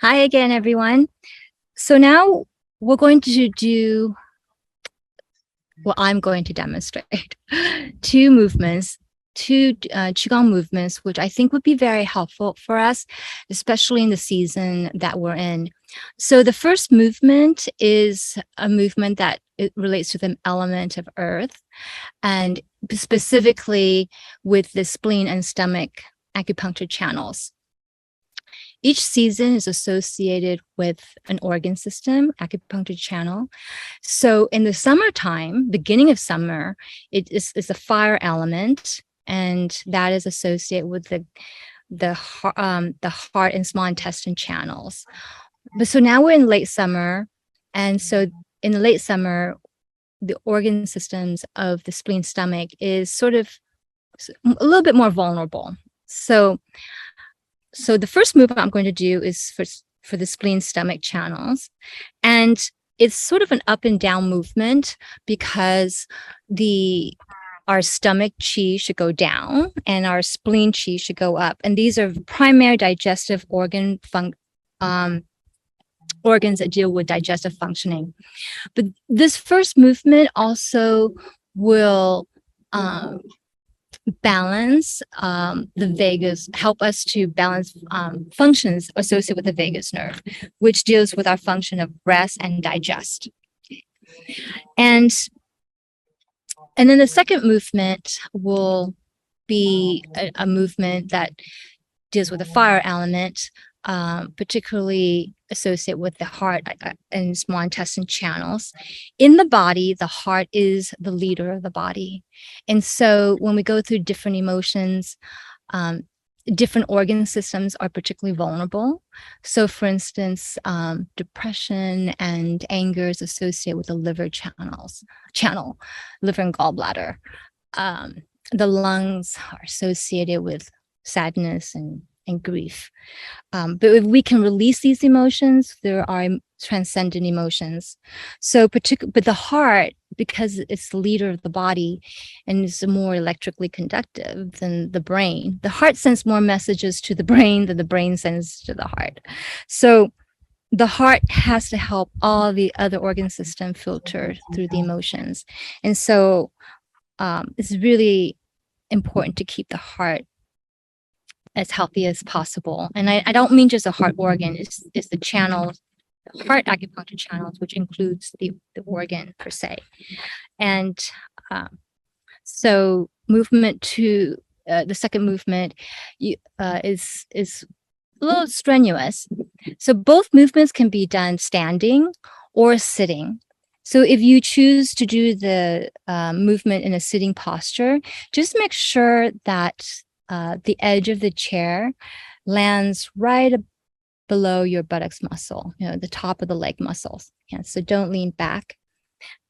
Hi again, everyone. So now we're going to do, well, I'm going to demonstrate two movements, two Qigong movements, which I think would be very helpful for us, especially in the season that we're in. So the first movement is a movement that it relates to the element of earth, and specifically with the spleen and stomach acupuncture channels. Each season is associated with an organ system, acupuncture channel. So in the summertime, beginning of summer, is a fire element, and that is associated with the heart and small intestine channels. But so now we're in late summer, and so in the late summer, the organ systems of the spleen stomach is sort of a little bit more vulnerable. So the first movement I'm going to do is for the spleen stomach channels. And it's sort of an up and down movement because our stomach chi should go down and our spleen chi should go up. And these are primary digestive organs that deal with digestive functioning. But this first movement also will balance the vagus, help us to balance functions associated with the vagus nerve, which deals with our function of rest and digest. And then the second movement will be a movement that deals with the fire element, particularly associated with the heart and small intestine channels. In the body, the heart is the leader of the body. And so when we go through different emotions, different organ systems are particularly vulnerable. So for instance, depression and anger is associated with the liver channel, liver and gallbladder. The lungs are associated with sadness and grief. But if we can release these emotions, there are transcendent emotions. But the heart, because it's the leader of the body and is more electrically conductive than the brain, the heart sends more messages to the brain than the brain sends to the heart. So the heart has to help all the other organ system filter through the emotions. And so it's really important to keep the heart as healthy as possible. And I don't mean just a heart organ, it's the channels, heart acupuncture channels, which includes the organ per se. And so movement two, the second movement is a little strenuous. So both movements can be done standing or sitting. So if you choose to do the movement in a sitting posture, just make sure that the edge of the chair lands right below your buttocks muscle, the top of the leg muscles. Yeah, so don't lean back.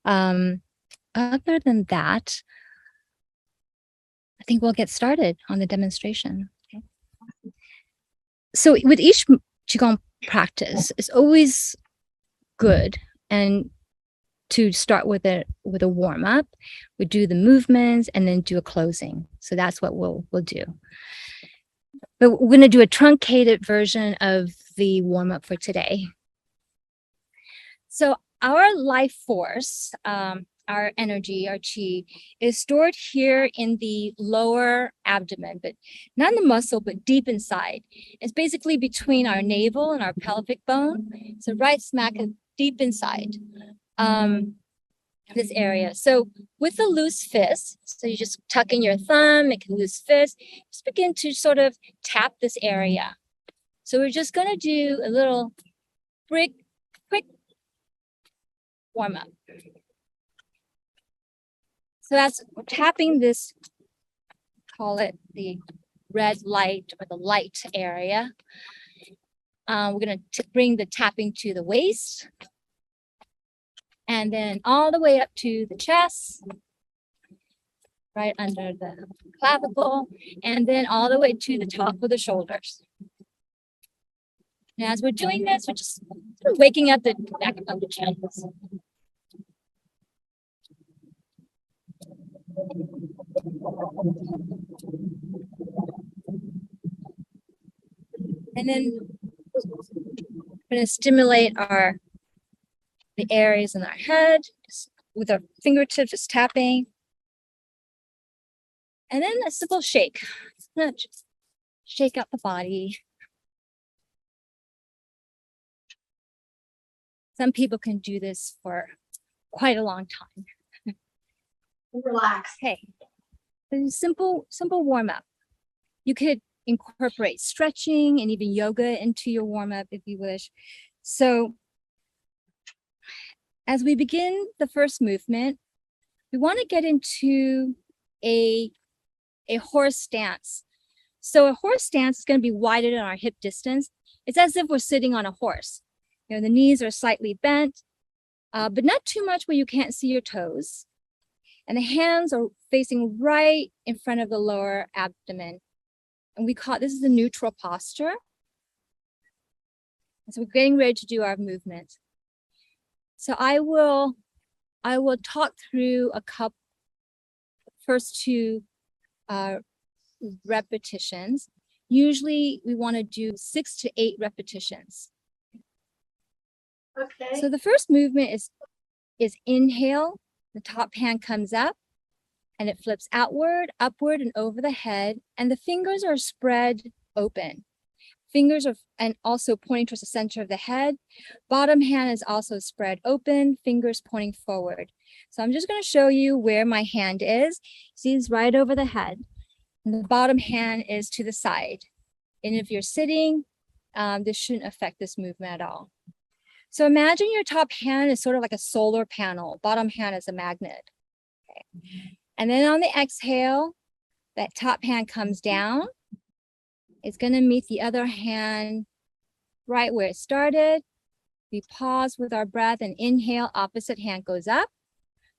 Other than that, I think we'll get started on the demonstration. Okay. So with each Qigong practice, it's always good and to start with a warm up. We do the movements and then do a closing. So that's what we'll do. But we're going to do a truncated version of the warm up for today. So our life force, our energy, our qi, is stored here in the lower abdomen, but not in the muscle, but deep inside. It's basically between our navel and our pelvic bone. So right smack deep inside. This area. So with a loose fist, so you just tuck in your thumb, make a loose fist, just begin to sort of tap this area. So we're just going to do a little quick warm up. So as we're tapping this, call it the red light or the light area, we're going to bring the tapping to the waist. And then all the way up to the chest, right under the clavicle, and then all the way to the top of the shoulders. And as we're doing this, we're just sort of waking up the acupuncture channels. And then We're going to stimulate the areas in our head with our fingertips, just tapping. And then a simple shake. Just shake out the body. Some people can do this for quite a long time. Relax. Okay. Simple warm up. You could incorporate stretching and even yoga into your warm up if you wish. So as we begin the first movement, we want to get into a horse stance. So a horse stance is going to be wider than our hip distance. It's as if we're sitting on a horse. You know, the knees are slightly bent, but not too much where you can't see your toes. And the hands are facing right in front of the lower abdomen. And we call this is a neutral posture. So we're getting ready to do our movement. So I will talk through first two repetitions. Usually we want to do 6 to 8 repetitions. Okay. So the first movement is inhale. The top hand comes up and it flips outward, upward, and over the head. And the fingers are spread open. Fingers are and also pointing towards the center of the head. Bottom hand is also spread open, fingers pointing forward. So I'm just going to show you where my hand is. See, it's right over the head. And the bottom hand is to the side. And if you're sitting, this shouldn't affect this movement at all. So imagine your top hand is sort of like a solar panel. Bottom hand is a magnet. Okay. And then on the exhale, that top hand comes down. It's going to meet the other hand right where it started. We pause with our breath and inhale, opposite hand goes up.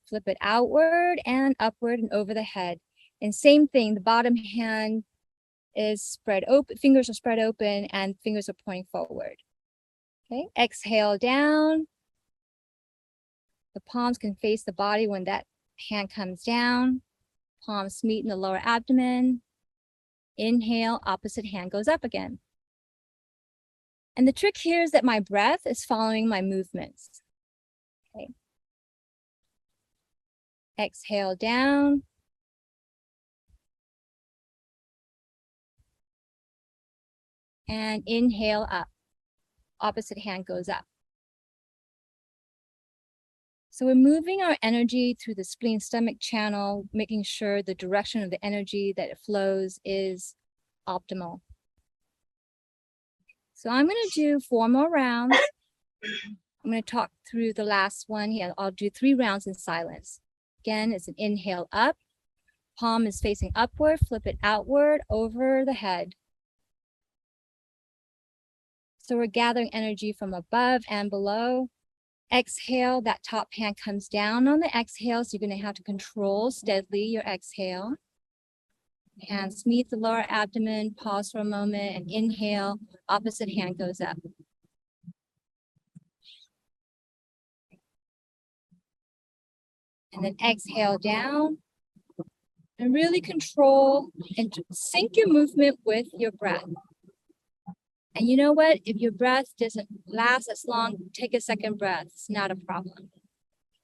Flip it outward and upward and over the head. And same thing, the bottom hand is spread open, fingers are spread open and fingers are pointing forward. Okay, exhale down. The palms can face the body when that hand comes down. Palms meet in the lower abdomen. Inhale, opposite hand goes up again. And the trick here is that my breath is following my movements. Okay. Exhale down. And inhale up. Opposite hand goes up. So we're moving our energy through the spleen stomach channel, making sure the direction of the energy that it flows is optimal. So I'm going to do 4 more rounds. I'm going to talk through the last one here. I'll do 3 rounds in silence. Again, it's an inhale up. Palm is facing upward, flip it outward over the head. So we're gathering energy from above and below. Exhale, that top hand comes down on the exhale, so you're going to have to control steadily your exhale. Hands meet the lower abdomen, pause for a moment, and inhale, opposite hand goes up. And then exhale down. And really control and sync your movement with your breath. And you know what? If your breath doesn't last as long, take a second breath. It's not a problem.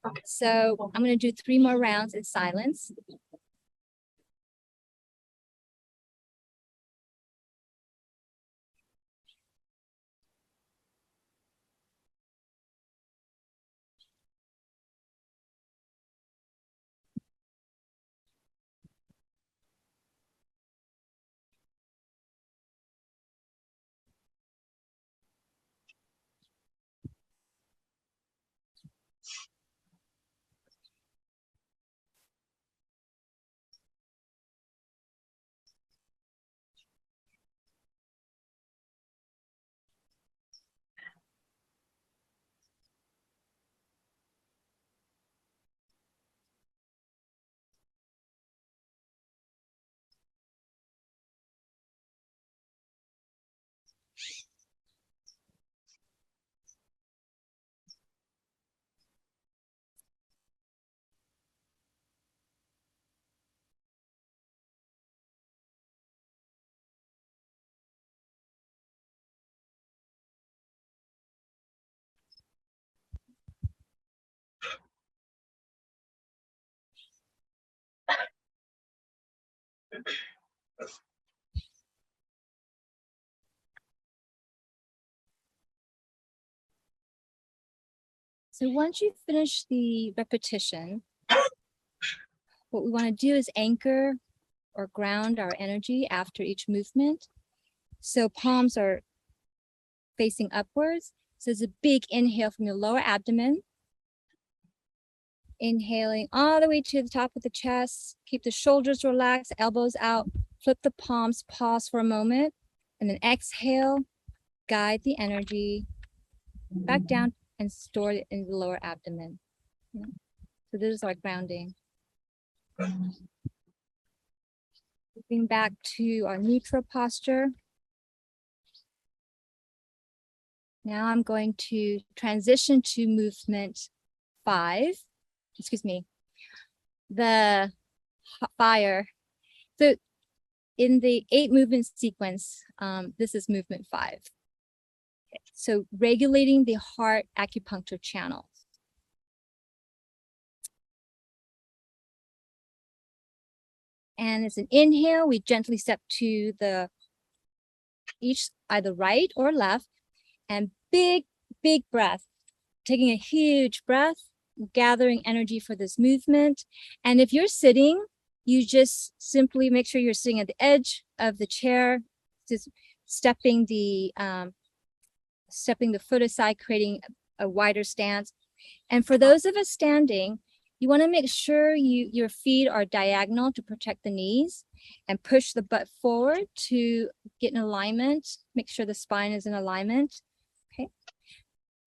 Okay. So I'm going to do 3 more rounds in silence. So once you finish the repetition, what we want to do is anchor or ground our energy after each movement. So palms are facing upwards. So it's a big inhale from your lower abdomen. Inhaling all the way to the top of the chest. Keep the shoulders relaxed, elbows out. Flip the palms, pause for a moment. And then exhale, guide the energy back down and store it in the lower abdomen. Yeah. So this is our grounding. Moving back to our neutral posture. Now I'm going to transition to movement 5. Excuse me. The fire. So in the 8 movement sequence, this is movement 5. Okay. So regulating the heart acupuncture channels. And it's an inhale. We gently step to the each either right or left, and big breath. Taking a huge breath, gathering energy for this movement. And if you're sitting, you just simply make sure you're sitting at the edge of the chair, just stepping the foot aside, creating a wider stance. And for those of us standing, you want to make sure your feet are diagonal to protect the knees, and push the butt forward to get in alignment. Make sure the spine is in alignment. Okay.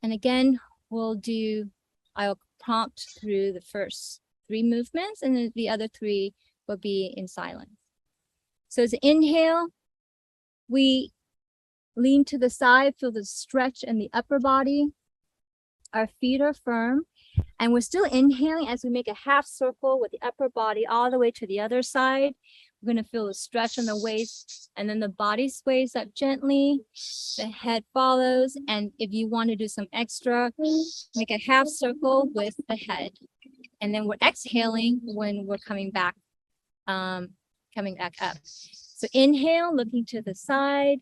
And again, I'll prompt through the first 3 movements, and then the other 3 will be in silence. So as an inhale, we lean to the side, feel the stretch in the upper body. Our feet are firm, and we're still inhaling as we make a half circle with the upper body all the way to the other side. We're going to feel the stretch in the waist, and then the body sways up gently. The head follows, and if you want to do some extra, make a half circle with the head. And then we're exhaling when we're coming back up. So inhale, looking to the side,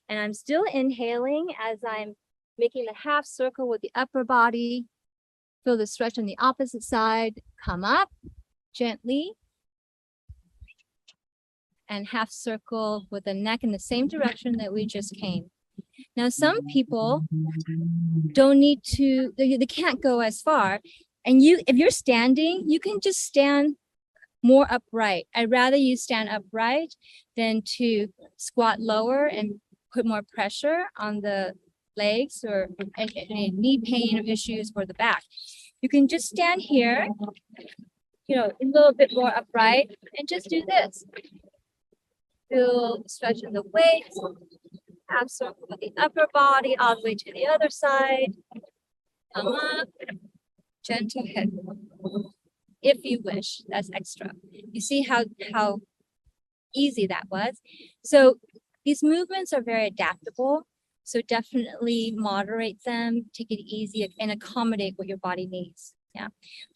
and I'm still inhaling as I'm making the half circle with the upper body. Feel the stretch on the opposite side. Come up gently. And half circle with the neck in the same direction that we just came. Now, some people don't need to, they can't go as far. And if you're standing, you can just stand more upright. I'd rather you stand upright than to squat lower and put more pressure on the legs or any knee pain or issues for the back. You can just stand here, a little bit more upright, and just do this. Feel the stretch in the waist, half circle with the upper body all the way to the other side. Come up, gentle head. If you wish, that's extra. You see how easy that was? So these movements are very adaptable. So definitely moderate them, take it easy, and accommodate what your body needs. Yeah,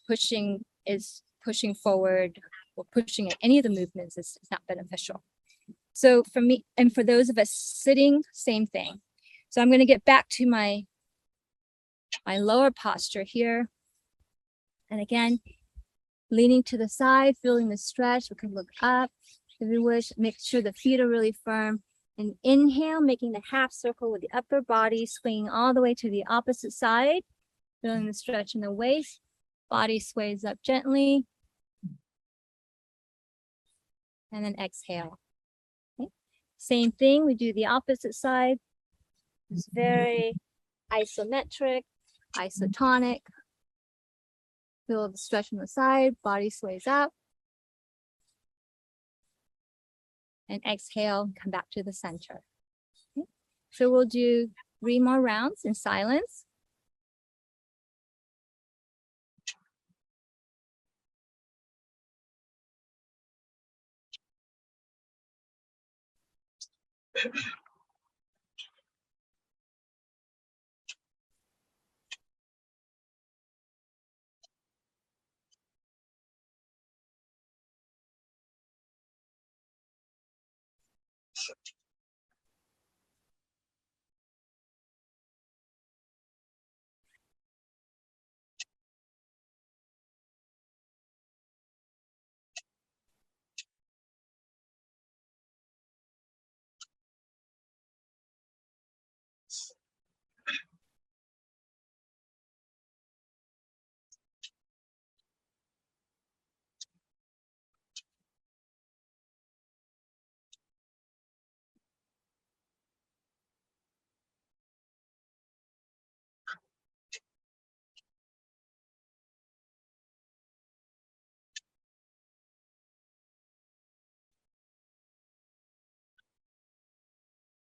pushing forward or pushing at any of the movements is not beneficial. So for me, and for those of us sitting, same thing. So I'm going to get back to my lower posture here. And again, leaning to the side, feeling the stretch. We can look up if you wish. Make sure the feet are really firm. And inhale, making the half circle with the upper body, swinging all the way to the opposite side. Feeling the stretch in the waist. Body sways up gently. And then exhale. Same thing, we do the opposite side. It's very isometric, isotonic. Feel the stretch on the side, body sways up. And exhale, come back to the center. Okay. So we'll do 3 more rounds in silence.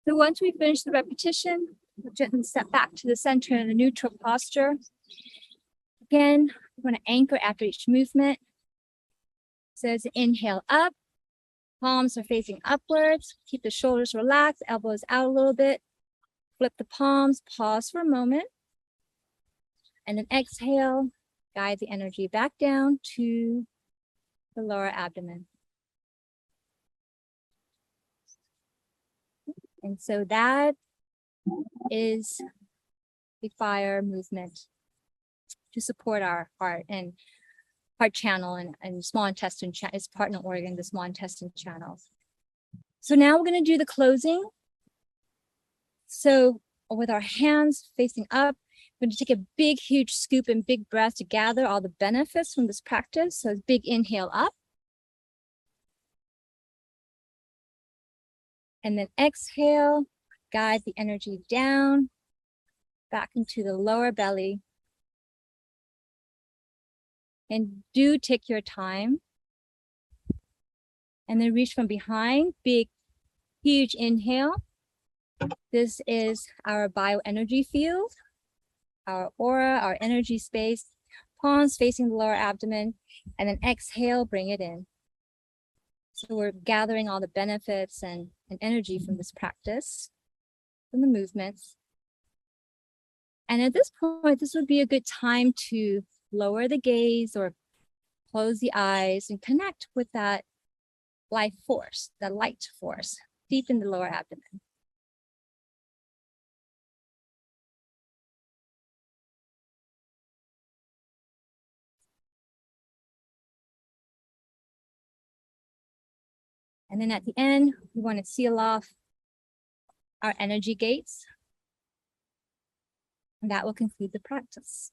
So once we finish the repetition, we'll gently step back to the center in a neutral posture. Again, we're going to anchor after each movement. So as inhale up, palms are facing upwards. Keep the shoulders relaxed, elbows out a little bit. Flip the palms, pause for a moment. And then exhale, guide the energy back down to the lower abdomen. And so that is the fire movement to support our heart and heart channel and small intestine channel. It's partner organ, the small intestine channels. So now we're going to do the closing. So with our hands facing up, we're going to take a big, huge scoop and big breath to gather all the benefits from this practice. So big inhale up. And then exhale, guide the energy down, back into the lower belly. And do take your time. And then reach from behind, big, huge inhale. This is our bioenergy field, our aura, our energy space. Palms facing the lower abdomen. And then exhale, bring it in. So we're gathering all the benefits and energy from this practice, from the movements. And at this point, this would be a good time to lower the gaze or close the eyes and connect with that life force, that light force, deep in the lower abdomen. And then at the end, we want to seal off our energy gates. And that will conclude the practice.